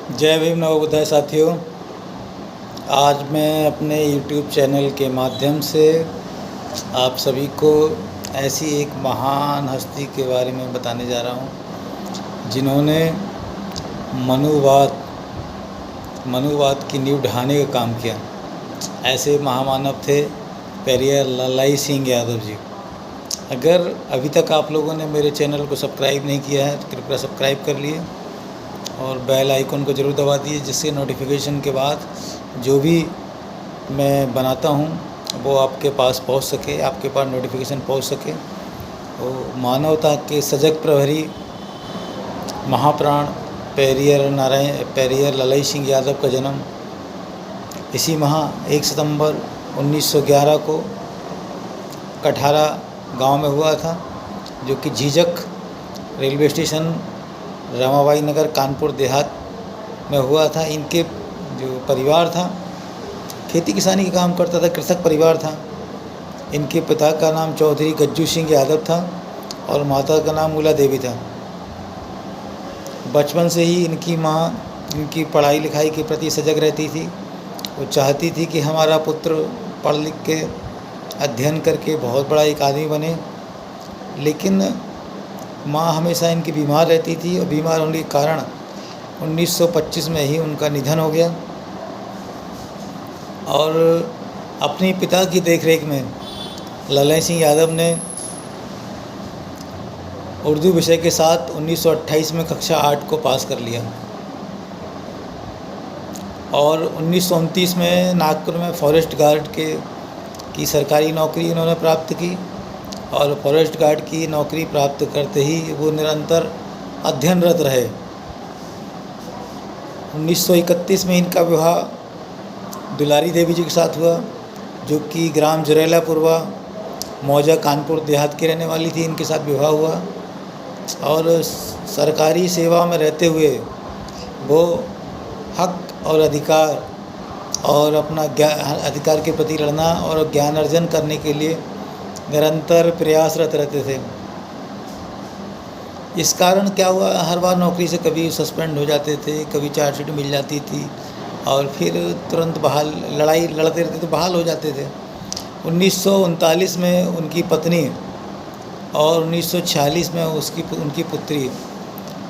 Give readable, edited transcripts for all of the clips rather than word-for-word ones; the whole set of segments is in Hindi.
जय भीम नवोदय साथियों। आज मैं अपने YouTube चैनल के माध्यम से आप सभी को ऐसी एक महान हस्ती के बारे में बताने जा रहा हूँ जिन्होंने मनुवाद की नींव ढाने का काम किया। ऐसे महामानव थे पेरियार ललाई सिंह यादव जी। अगर अभी तक आप लोगों ने मेरे चैनल को सब्सक्राइब नहीं किया है तो कृपया सब्सक्राइब कर लिए और बेल आइकन को ज़रूर दबा दिए, जिससे नोटिफिकेशन के बाद जो भी मैं बनाता हूँ वो आपके पास पहुँच सके, आपके पास नोटिफिकेशन पहुँच सके। तो मानवता के सजग प्रहरी महाप्राण पेरियार ललाई सिंह यादव का जन्म इसी माह 1 सितंबर 1911 को कठारा गांव में हुआ था, जो कि झीझक रेलवे स्टेशन रमाबाई नगर कानपुर देहात में हुआ था। इनके जो परिवार था खेती किसानी का काम करता था, कृषक परिवार था। इनके पिता का नाम चौधरी गज्जू सिंह यादव था और माता का नाम मूला देवी था। बचपन से ही इनकी माँ इनकी पढ़ाई लिखाई के प्रति सजग रहती थी। वो चाहती थी कि हमारा पुत्र पढ़ लिख के अध्ययन करके बहुत बड़ा एक आदमी बने, लेकिन माँ हमेशा इनकी बीमार रहती थी और बीमार होने के कारण 1925 में ही उनका निधन हो गया। और अपने पिता की देखरेख में ललाई सिंह यादव ने उर्दू विषय के साथ 1928 में कक्षा 8 को पास कर लिया और 1929 में नागपुर में फॉरेस्ट गार्ड की सरकारी नौकरी इन्होंने प्राप्त की। और फॉरेस्ट गार्ड की नौकरी प्राप्त करते ही वो निरंतर अध्ययनरत रहे। 1931 में इनका विवाह दुलारी देवी जी के साथ हुआ, जो कि ग्राम जुरेला पूर्वा मौजा कानपुर देहात की रहने वाली थी। इनके साथ विवाह हुआ और सरकारी सेवा में रहते हुए वो हक और अधिकार और अपना अधिकार के प्रति लड़ना और ज्ञान अर्जन करने के लिए निरंतर प्रयासरत रहते थे। इस कारण क्या हुआ, हर बार नौकरी से कभी सस्पेंड हो जाते थे, कभी चार्जशीट मिल जाती थी और फिर तुरंत बहाल, लड़ाई लड़ते रहते तो बहाल हो जाते थे। 1939 में उनकी पत्नी और 1946 में उनकी पुत्री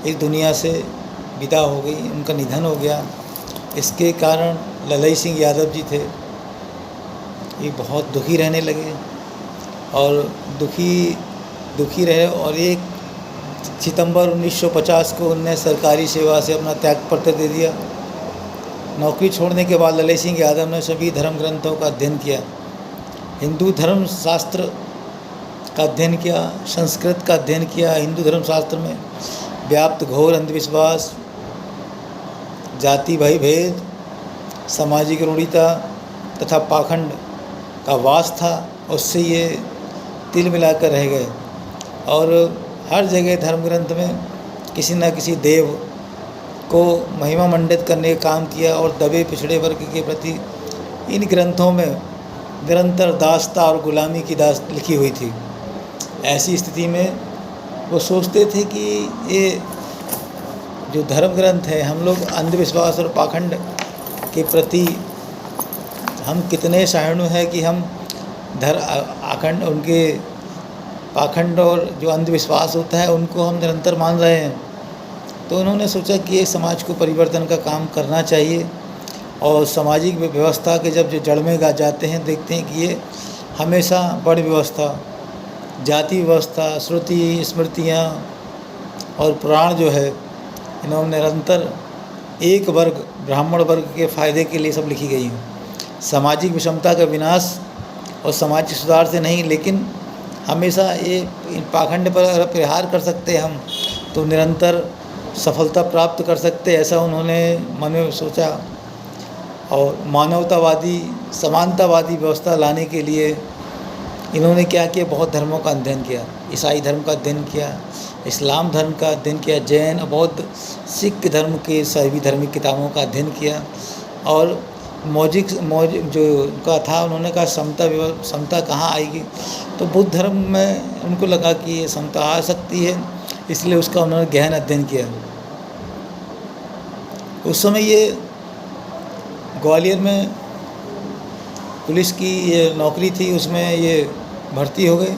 इस दुनिया से विदा हो गई, उनका निधन हो गया। इसके कारण ललाई सिंह यादव जी थे ये बहुत दुखी रहने लगे और दुखी रहे और 1 सितंबर 1950 को उनने सरकारी सेवा से अपना त्याग पत्र दे दिया। नौकरी छोड़ने के बाद ललाई सिंह यादव ने सभी धर्म ग्रंथों का अध्ययन किया, हिंदू धर्म शास्त्र का अध्ययन किया, संस्कृत का अध्ययन किया। हिंदू धर्म शास्त्र में व्याप्त घोर अंधविश्वास, जाति भय भेद, सामाजिक रूढ़िता तथा पाखंड का वास था। उससे ये तिल मिलाकर रह गए और हर जगह धर्म ग्रंथ में किसी न किसी देव को महिमा मंडित करने का काम किया और दबे पिछड़े वर्ग के प्रति इन ग्रंथों में निरंतर दास्ता और गुलामी की दास्त लिखी हुई थी। ऐसी स्थिति में वो सोचते थे कि ये जो धर्म ग्रंथ है, हम लोग अंधविश्वास और पाखंड के प्रति हम कितने सहिष्णु हैं कि हम अखंड उनके पाखंड और जो अंधविश्वास होता है उनको हम निरंतर मान रहे हैं। तो उन्होंने सोचा कि ये समाज को परिवर्तन का काम करना चाहिए और सामाजिक व्यवस्था के जब जो जड़ में जाते हैं देखते हैं कि ये हमेशा बड़ व्यवस्था, जाति व्यवस्था, श्रुति स्मृतियाँ और पुराण जो है इन्होंने निरंतर एक वर्ग ब्राह्मण वर्ग के फ़ायदे के लिए सब लिखी गई हैं। सामाजिक विषमता का विनाश और सामाजिक सुधार से नहीं, लेकिन हमेशा ये पाखंड पर अगर प्रहार कर सकते हम तो निरंतर सफलता प्राप्त कर सकते, ऐसा उन्होंने मन में सोचा। और मानवतावादी समानतावादी व्यवस्था लाने के लिए इन्होंने क्या किया, बहुत धर्मों का अध्ययन किया। ईसाई धर्म का अध्ययन किया, इस्लाम धर्म का अध्ययन किया, जैन बौद्ध सिख धर्म के सभी धार्मिक किताबों का अध्ययन किया। और मौज जो उनका था, उन्होंने कहा समता कहाँ आएगी, तो बुद्ध धर्म में उनको लगा कि ये समता आ सकती है, इसलिए उसका उन्होंने गहन अध्ययन किया। उस समय ये ग्वालियर में पुलिस की ये नौकरी थी, उसमें ये भर्ती हो गए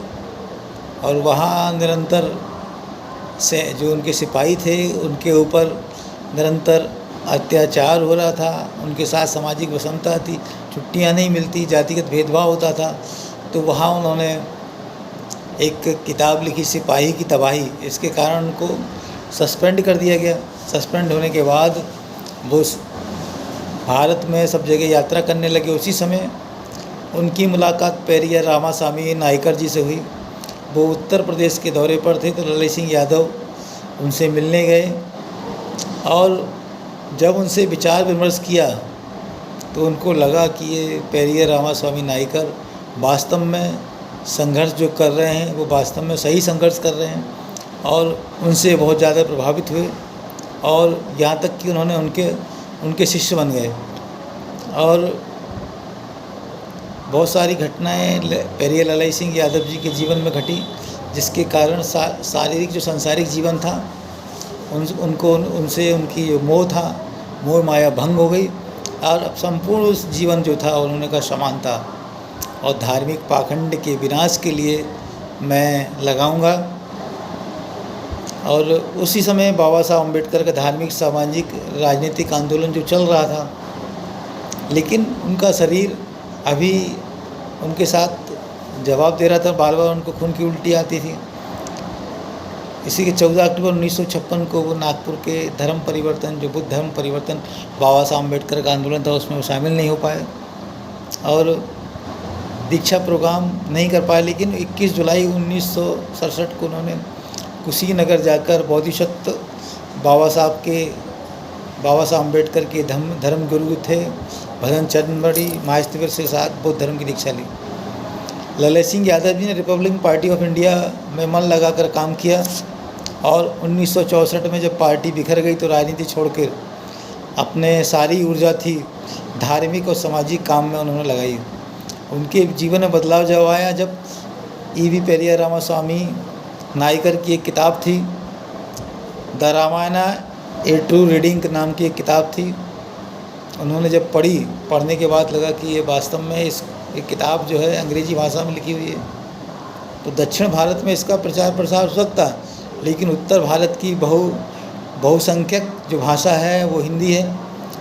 और वहाँ निरंतर से जो उनके सिपाही थे उनके ऊपर निरंतर अत्याचार हो रहा था, उनके साथ सामाजिक विषमता थी, छुट्टियां नहीं मिलती, जातिगत भेदभाव होता था। तो वहाँ उन्होंने एक किताब लिखी, सिपाही की तबाही। इसके कारण उनको सस्पेंड कर दिया गया। सस्पेंड होने के बाद वो भारत में सब जगह यात्रा करने लगे। उसी समय उनकी मुलाकात पेरियर रामास्वामी नायकर जी से हुई। वो उत्तर प्रदेश के दौरे पर थे, तो ललित सिंह यादव उनसे मिलने गए और जब उनसे विचार विमर्श किया तो उनको लगा कि ये पेरियर रामास्वामी नायकर वास्तव में संघर्ष जो कर रहे हैं वो वास्तव में सही संघर्ष कर रहे हैं, और उनसे बहुत ज़्यादा प्रभावित हुए और यहाँ तक कि उन्होंने उनके शिष्य बन गए। और बहुत सारी घटनाएं पेरियर ललित सिंह यादव जी के जीवन में घटी, जिसके कारण शारीरिक जो सांसारिक जीवन था उनसे उनकी जो मोह माया भंग हो गई और संपूर्ण उस जीवन जो था उन्होंने का समान था। और धार्मिक पाखंड के विनाश के लिए मैं लगाऊंगा। और उसी समय बाबा साहब अम्बेडकर का धार्मिक, सामाजिक, राजनीतिक आंदोलन जो चल रहा था, लेकिन उनका शरीर अभी उनके साथ जवाब दे रहा था। बार बार उनको खून की उल्टी आती थी। इसी के 14 अक्टूबर 1956 को वो नागपुर के धर्म परिवर्तन, जो बुद्ध धर्म परिवर्तन बाबा साहब अम्बेडकर का आंदोलन था, उसमें वो शामिल नहीं हो पाए और दीक्षा प्रोग्राम नहीं कर पाए। लेकिन 21 जुलाई 1967 को उन्होंने कुशीनगर जाकर बोधिसत्व बाबा साहब अम्बेडकर के धर्म गुरु थे भजन चंद्र बड़ी महास्तिवर से साथ बौद्ध धर्म की दीक्षा ली। ललित सिंह यादव जी ने रिपब्लिकन पार्टी ऑफ इंडिया में मन लगाकर काम किया और 1964 में जब पार्टी बिखर गई तो राजनीति छोड़कर अपने सारी ऊर्जा थी धार्मिक और सामाजिक काम में उन्होंने लगाई। उनके जीवन में बदलाव जब आया, जब ईवी पेरियर रामास्वामी नायकर की एक किताब थी, the Ramayana A true reading नाम की एक किताब थी। उन्होंने जब पढ़ने के बाद लगा कि ये वास्तव में एक किताब जो है अंग्रेजी भाषा में लिखी हुई है, तो दक्षिण भारत में इसका प्रचार प्रसार हो सकता है, लेकिन उत्तर भारत की बहुसंख्यक जो भाषा है वो हिंदी है।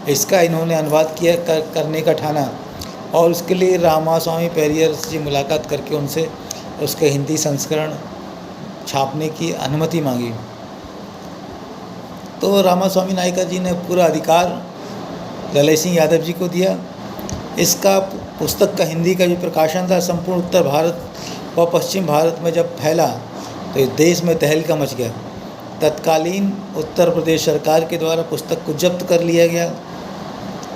इसका इन्होंने अनुवाद किया करने का ठाना और उसके लिए रामास्वामी पेरियर से मुलाकात करके उनसे उसके हिंदी संस्करण छापने की अनुमति मांगी। तो रामास्वामी नायकर जी ने पूरा अधिकार ललित सिंह यादव जी को दिया। इसका पुस्तक का हिंदी का जो प्रकाशन था संपूर्ण उत्तर भारत व पश्चिम भारत में जब फैला तो इस देश में तहलका मच गया। तत्कालीन उत्तर प्रदेश सरकार के द्वारा पुस्तक को जब्त कर लिया गया।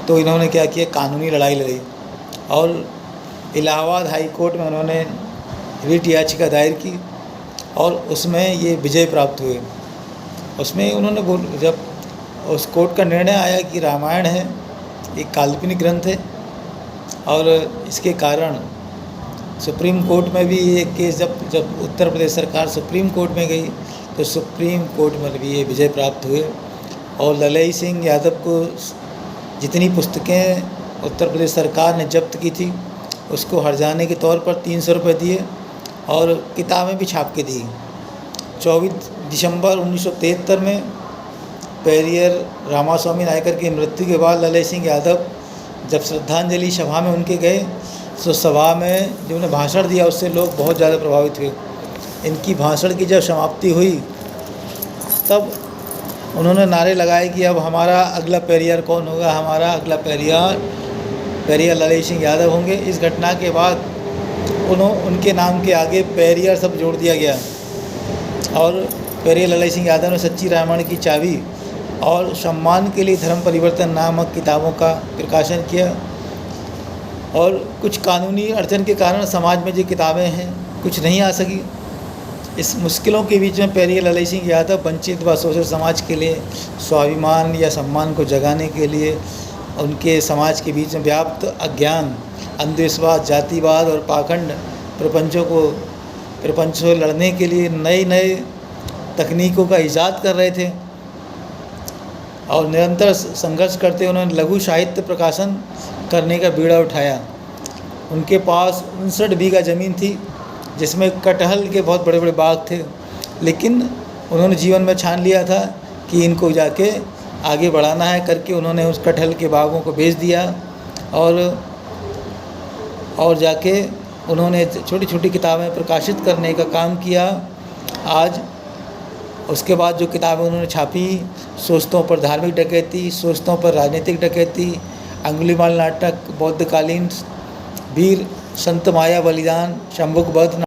तो इन्होंने क्या किया, कानूनी लड़ाई लड़ी और इलाहाबाद हाई कोर्ट में उन्होंने रिट याचिका दायर की और उसमें ये विजय प्राप्त हुए। उसमें उन्होंने जब उस कोर्ट का निर्णय आया कि रामायण है एक काल्पनिक ग्रंथ है और इसके कारण सुप्रीम कोर्ट में भी ये केस जब उत्तर प्रदेश सरकार सुप्रीम कोर्ट में गई तो सुप्रीम कोर्ट में भी ये विजय प्राप्त हुए और ललित सिंह यादव को जितनी पुस्तकें उत्तर प्रदेश सरकार ने जब्त की थी उसको हर्जाने के तौर पर 300 रुपये दिए और किताबें भी छाप के दी। 24 दिसंबर 1973 में पेरियर रामास्वामी नायकर की मृत्यु के बाद ललित सिंह यादव जब श्रद्धांजलि सभा में उनके गए तो सभा में जो उन्होंने भाषण दिया उससे लोग बहुत ज़्यादा प्रभावित हुए। इनकी भाषण की जब समाप्ति हुई तब उन्होंने नारे लगाए कि अब हमारा अगला पेरियर कौन होगा, हमारा अगला पेरियर ललित सिंह यादव होंगे। इस घटना के बाद उनके नाम के आगे पेरियर सब जोड़ दिया गया और पेरियर ललित सिंह यादव ने सच्ची रामायण की चाबी और सम्मान के लिए धर्म परिवर्तन नामक किताबों का प्रकाशन किया। और कुछ कानूनी अड़चन के कारण समाज में जो किताबें हैं कुछ नहीं आ सकी। इस मुश्किलों के बीच में पेरियर ललित सिंह यादव वंचित व शोषित समाज के लिए स्वाभिमान या सम्मान को जगाने के लिए उनके समाज के बीच में व्याप्त अज्ञान, अंधविश्वास, जातिवाद और पाखंड प्रपंचों से लड़ने के लिए नए नए तकनीकों का ईजाद कर रहे थे। और निरंतर संघर्ष करते उन्होंने लघु साहित्य प्रकाशन करने का बीड़ा उठाया। उनके पास 59 बीघा ज़मीन थी जिसमें कटहल के बहुत बड़े बड़े बाग थे, लेकिन उन्होंने जीवन में ठान लिया था कि इनको जाके आगे बढ़ाना है करके उन्होंने उस कटहल के बागों को बेच दिया और जाके उन्होंने छोटी छोटी किताबें प्रकाशित करने का काम किया। आज उसके बाद जो किताबें उन्होंने छापी, सोचतों पर धार्मिक डकैती, सोचतों पर राजनीतिक डकैती, अंगुलीमाल नाटक, बौद्धकालीन, वीर संत माया बलिदान, शंभुक वध